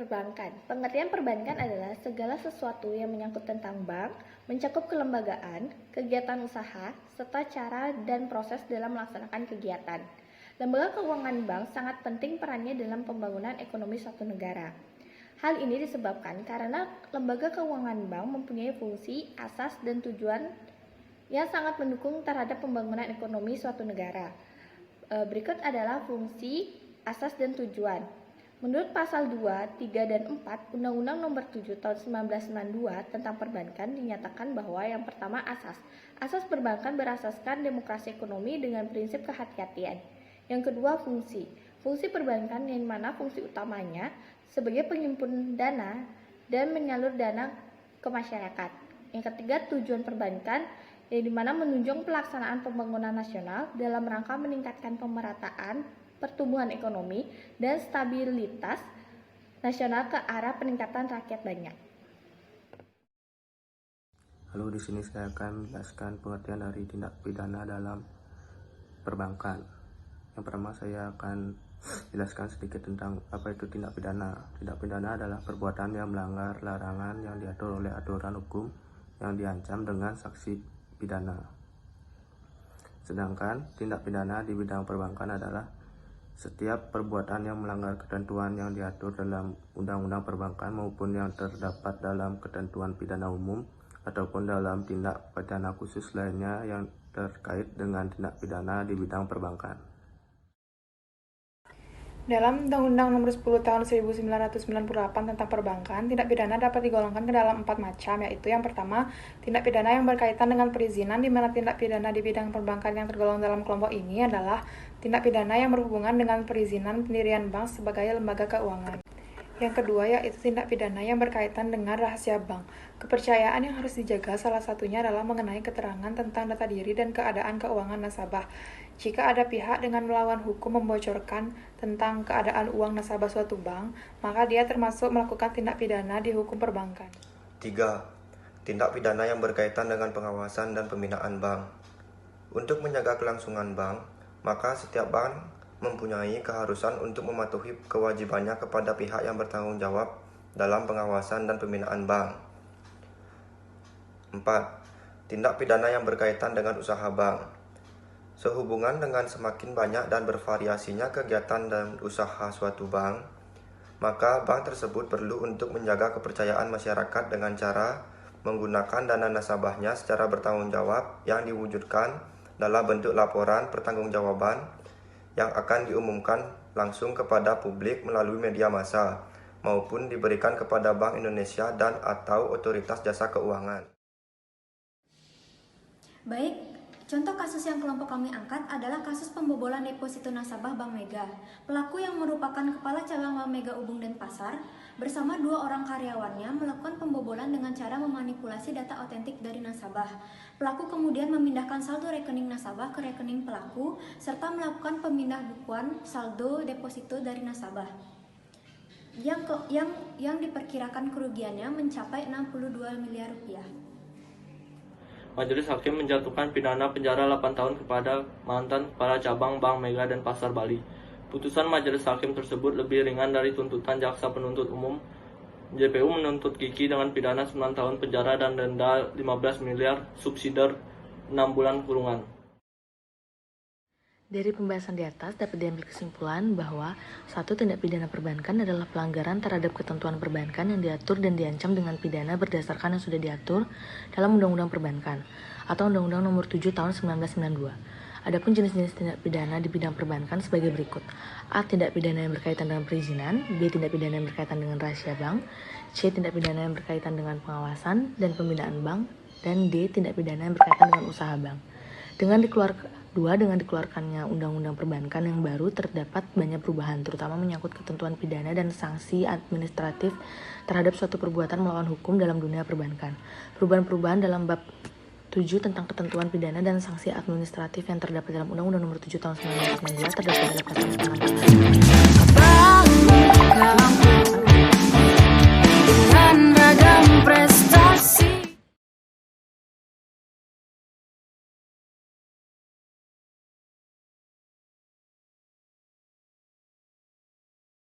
Perbankan. Pengertian perbankan adalah segala sesuatu yang menyangkut tentang bank, mencakup kelembagaan, kegiatan usaha, serta cara dan proses dalam melaksanakan kegiatan. Lembaga keuangan bank sangat penting perannya dalam pembangunan ekonomi suatu negara. Hal ini disebabkan karena lembaga keuangan bank mempunyai fungsi, asas, dan tujuan yang sangat mendukung terhadap pembangunan ekonomi suatu negara. Berikut adalah fungsi, asas, dan tujuan. Menurut pasal 2, 3, dan 4 Undang-Undang Nomor 7 Tahun 1992 tentang perbankan dinyatakan bahwa yang pertama asas. Asas perbankan berasaskan demokrasi ekonomi dengan prinsip kehati-hatian. Yang kedua fungsi. Fungsi perbankan yang mana fungsi utamanya sebagai pengimpun dana dan menyalur dana ke masyarakat. Yang ketiga tujuan perbankan yang dimana menunjang pelaksanaan pembangunan nasional dalam rangka meningkatkan pemerataan pertumbuhan ekonomi dan stabilitas nasional ke arah peningkatan rakyat banyak. Halo, di sini saya akan menjelaskan pengertian dari tindak pidana dalam perbankan. Yang pertama saya akan jelaskan sedikit tentang apa itu tindak pidana. Tindak pidana adalah perbuatan yang melanggar larangan yang diatur oleh aturan hukum yang diancam dengan sanksi pidana. Sedangkan tindak pidana di bidang perbankan adalah setiap perbuatan yang melanggar ketentuan yang diatur dalam Undang-Undang Perbankan maupun yang terdapat dalam ketentuan pidana umum ataupun dalam tindak pidana khusus lainnya yang terkait dengan tindak pidana di bidang perbankan. Dalam Undang-Undang Nomor 10 Tahun 1998 tentang perbankan, tindak pidana dapat digolongkan ke dalam 4 macam, yaitu yang pertama, tindak pidana yang berkaitan dengan perizinan, di mana tindak pidana di bidang perbankan yang tergolong dalam kelompok ini adalah tindak pidana yang berhubungan dengan perizinan pendirian bank sebagai lembaga keuangan. Yang kedua yaitu tindak pidana yang berkaitan dengan rahasia bank. Kepercayaan yang harus dijaga salah satunya adalah mengenai keterangan tentang data diri dan keadaan keuangan nasabah. Jika ada pihak dengan melawan hukum membocorkan tentang keadaan uang nasabah suatu bank, maka dia termasuk melakukan tindak pidana di hukum perbankan. 3. Tindak pidana yang berkaitan dengan pengawasan dan pembinaan bank. Untuk menjaga kelangsungan bank, maka setiap bank mempunyai keharusan untuk mematuhi kewajibannya kepada pihak yang bertanggung jawab dalam pengawasan dan pembinaan bank. 4. Tindak pidana yang berkaitan dengan usaha bank. Sehubungan dengan semakin banyak dan bervariasinya kegiatan dan usaha suatu bank, maka bank tersebut perlu untuk menjaga kepercayaan masyarakat dengan cara menggunakan dana nasabahnya secara bertanggung jawab yang diwujudkan dalam bentuk laporan pertanggungjawaban yang akan diumumkan langsung kepada publik melalui media massa maupun diberikan kepada Bank Indonesia dan atau otoritas jasa keuangan. Baik, contoh kasus yang kelompok kami angkat adalah kasus pembobolan deposito nasabah Bank Mega. Pelaku yang merupakan kepala cabang Bank Mega Ubung Denpasar bersama 2 orang karyawannya melakukan pembobolan dengan cara memanipulasi data otentik dari nasabah. Pelaku kemudian memindahkan saldo rekening nasabah ke rekening pelaku serta melakukan pemindah-bukuan saldo deposito dari nasabah. Yang diperkirakan kerugiannya mencapai 62 miliar rupiah. Majelis Hakim menjatuhkan pidana penjara 8 tahun kepada mantan kepala cabang Bank Mega Denpasar Bali. Putusan Majelis Hakim tersebut lebih ringan dari tuntutan Jaksa Penuntut Umum. JPU menuntut Kiki dengan pidana 9 tahun penjara dan denda 15 miliar subsidiar 6 bulan kurungan. Dari pembahasan di atas dapat diambil kesimpulan bahwa satu tindak pidana perbankan adalah pelanggaran terhadap ketentuan perbankan yang diatur dan diancam dengan pidana berdasarkan yang sudah diatur dalam Undang-Undang Perbankan atau Undang-Undang Nomor 7 Tahun 1992. Adapun jenis-jenis tindak pidana di bidang perbankan sebagai berikut. A. Tindak pidana yang berkaitan dengan perizinan. B. Tindak pidana yang berkaitan dengan rahasia bank. C. Tindak pidana yang berkaitan dengan pengawasan dan pembinaan bank. Dan D. Tindak pidana yang berkaitan dengan usaha bank. Dengan dikeluarkannya Undang-Undang Perbankan yang baru, terdapat banyak perubahan, terutama menyangkut ketentuan pidana dan sanksi administratif terhadap suatu perbuatan melawan hukum dalam dunia perbankan. Perubahan-perubahan dalam bab 7 tentang ketentuan pidana dan sanksi administratif yang terdapat dalam Undang-Undang Nomor 7 Tahun 1992 terdapat pada pasal 9.